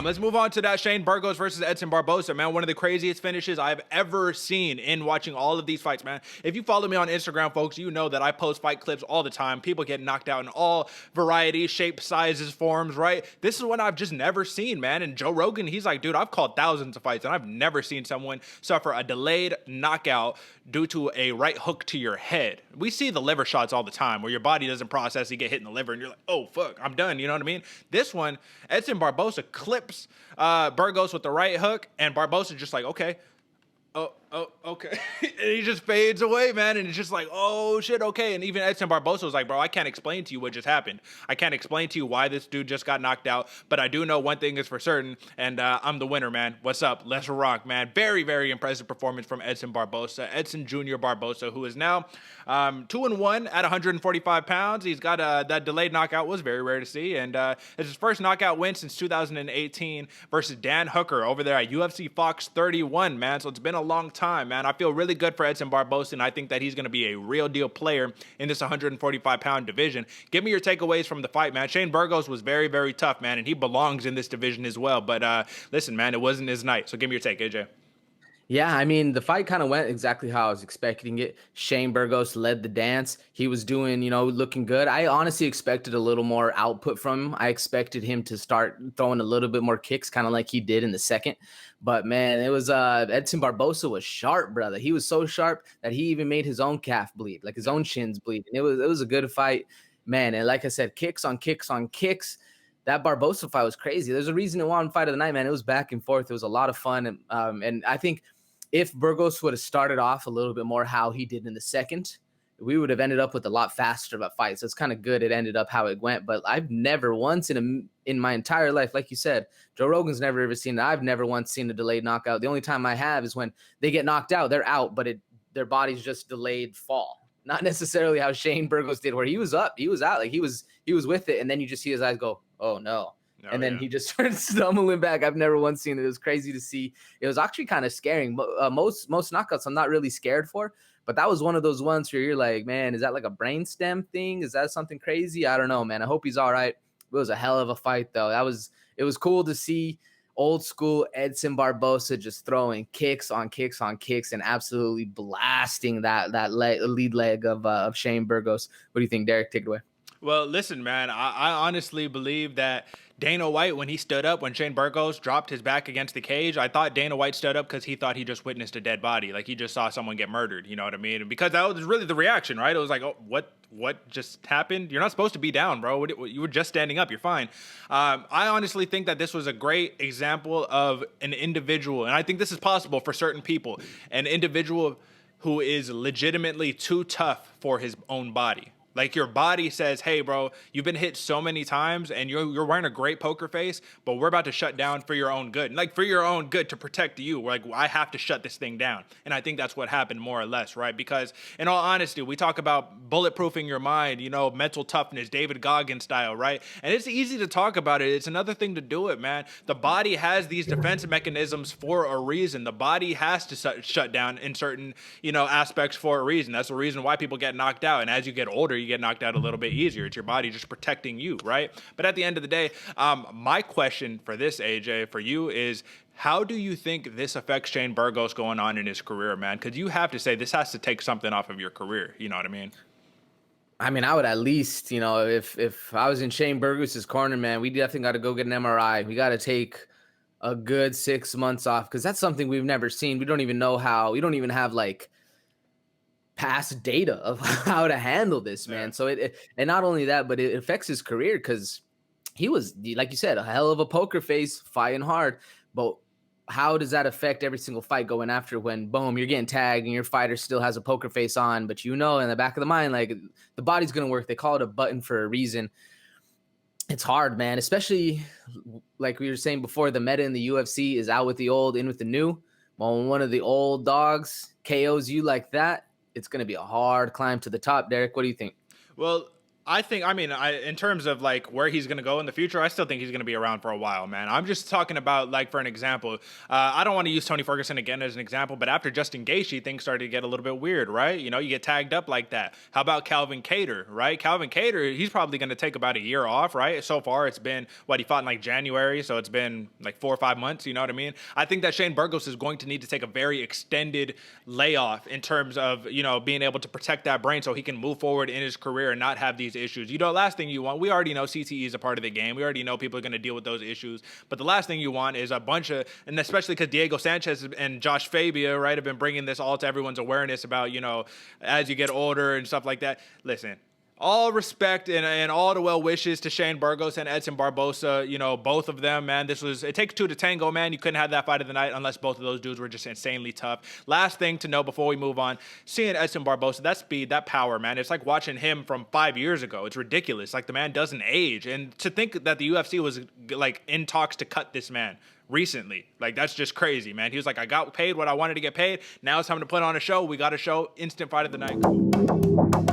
Let's move on to that Shane Burgos versus Edson Barboza, man. One of the craziest finishes I've ever seen in watching all of these fights, man. If you follow me on Instagram, folks, you know that I post fight clips all the time. People get knocked out in all varieties, shapes, sizes, forms, right? This is one I've just never seen, man. And Joe Rogan, he's like, dude, I've called thousands of fights, and I've never seen someone suffer a delayed knockout due to a right hook to your head. We see the liver shots all the time where your body doesn't process, you get hit in the liver, and you're like, oh, fuck, I'm done. You know what I mean? This one, Edson Barboza clips Burgos with the right hook, and Barboza just like, okay, okay. And he just fades away, man. And it's just like, oh, shit, okay. And even Edson Barboza was like, bro, I can't explain to you what just happened. I can't explain to you why this dude just got knocked out. But I do know one thing is for certain, and I'm the winner, man. What's up? Let's rock, man. Very, very impressive performance from Edson Barboza. Edson Jr. Barboza, who is now 2-1 at 145 pounds. He's got that delayed knockout was very rare to see. And it's his first knockout win since 2018 versus Dan Hooker over there at UFC Fox 31, man. So it's been a long time, man. I feel really good for Edson Barboza, and I think that he's going to be a real deal player in this 145-pound division. Give me your takeaways from the fight, man. Shane Burgos was very, very tough, man, and he belongs in this division as well. But listen, man, it wasn't his night. So give me your take, AJ. Yeah, I mean, the fight kind of went exactly how I was expecting it. Shane Burgos led the dance. He was doing, looking good. I honestly expected a little more output from him. I expected him to start throwing a little bit more kicks, kind of like he did in the second. But man, it was Edson Barboza was sharp, brother. He was so sharp that he even made his own calf bleed, like his own shins bleed. And it was a good fight, man. And like I said, kicks on kicks on kicks. That Barboza fight was crazy. There's a reason it won fight of the night, man. It was back and forth. It was a lot of fun. And I think if Burgos would have started off a little bit more how he did in the second, we would have ended up with a lot faster of a fight. So it's kind of good it ended up how it went. But I've never once in my entire life, like you said, Joe Rogan's never ever seen it. I've never once seen a delayed knockout. The only time I have is when they get knocked out, they're out, but their body's just delayed fall. Not necessarily how Shane Burgos did, where he was up, he was out, like he was with it, and then you just see his eyes go, oh no. And then he just started stumbling back. I've never once seen it. It was crazy to see. It was actually kind of scaring. Most knockouts I'm not really scared for, but that was one of those ones where you're like, man, is that like a brainstem thing? Is that something crazy? I don't know, man. I hope he's all right. It was a hell of a fight, though. It was cool to see old school Edson Barboza just throwing kicks on kicks on kicks and absolutely blasting that lead leg of Shane Burgos. What do you think, Derek? Take it away. Well, listen, man, I honestly believe that Dana White, when he stood up, when Shane Burgos dropped his back against the cage, I thought Dana White stood up because he thought he just witnessed a dead body. Like he just saw someone get murdered, you know what I mean? And because that was really the reaction, right? It was like, oh, what just happened? You're not supposed to be down, bro. You were just standing up. You're fine. I honestly think that this was a great example of an individual, and I think this is possible for certain people, an individual who is legitimately too tough for his own body. Like your body says, hey, bro, you've been hit so many times and you're wearing a great poker face, but we're about to shut down for your own good. And like for your own good to protect you, like I have to shut this thing down. And I think that's what happened more or less, right? Because in all honesty, we talk about bulletproofing your mind, mental toughness, David Goggins style, right? And it's easy to talk about it. It's another thing to do it, man. The body has these defense mechanisms for a reason. The body has to shut down in certain, aspects for a reason. That's the reason why people get knocked out. And as you get older, you get knocked out a little bit easier. It's your body just protecting you, right? But at the end of the day, my question for this, AJ, for you is, how do you think this affects Shane Burgos going on in his career, man? Because you have to say this has to take something off of your career. You know what I mean? I mean, I would at least, if I was in Shane Burgos' corner, man, we definitely got to go get an MRI. We got to take a good 6 months off because that's something we've never seen. We don't even know how. We don't even have like past data of how to handle this, man. So and not only that, but it affects his career because he was, like you said, a hell of a poker face, fighting hard. But how does that affect every single fight going after when, boom, you're getting tagged and your fighter still has a poker face on, but in the back of the mind, like the body's going to work. They call it a button for a reason. It's hard, man, especially like we were saying before, the meta in the UFC is out with the old, in with the new. Well, when one of the old dogs KOs you like that, it's going to be a hard climb to the top. Derek, what do you think? Well, I mean, in terms of like where he's going to go in the future, I still think he's going to be around for a while, man. I'm just talking about like, for an example, I don't want to use Tony Ferguson again as an example, but after Justin Gaethje, things started to get a little bit weird, right? You know, you get tagged up like that. How about Calvin Kattar, right? Calvin Kattar, he's probably going to take about a year off, right? So far, it's been what he fought in like January, so it's been like 4 or 5 months. You know what I mean? I think that Shane Burgos is going to need to take a very extended layoff in terms of, you know, being able to protect that brain so he can move forward in his career and not have these issues. You know, last thing you want, we already know CTE is a part of the game. We already know people are going to deal with those issues. But the last thing you want is a bunch of, and especially because Diego Sanchez and Josh Fabia, right, have been bringing this all to everyone's awareness about, you know, as you get older and stuff like that. Listen, all respect and all the well wishes to Shane Burgos and Edson Barboza. You know, both of them, man. It takes two to tango, man. You couldn't have that fight of the night unless both of those dudes were just insanely tough. Last thing to know before we move on, seeing Edson Barboza, that speed, that power, man. It's like watching him from 5 years ago. It's ridiculous. Like, the man doesn't age. And to think that the UFC was like in talks to cut this man recently, like, that's just crazy, man. He was like, I got paid what I wanted to get paid. Now it's time to put on a show. We got a show. Instant fight of the night.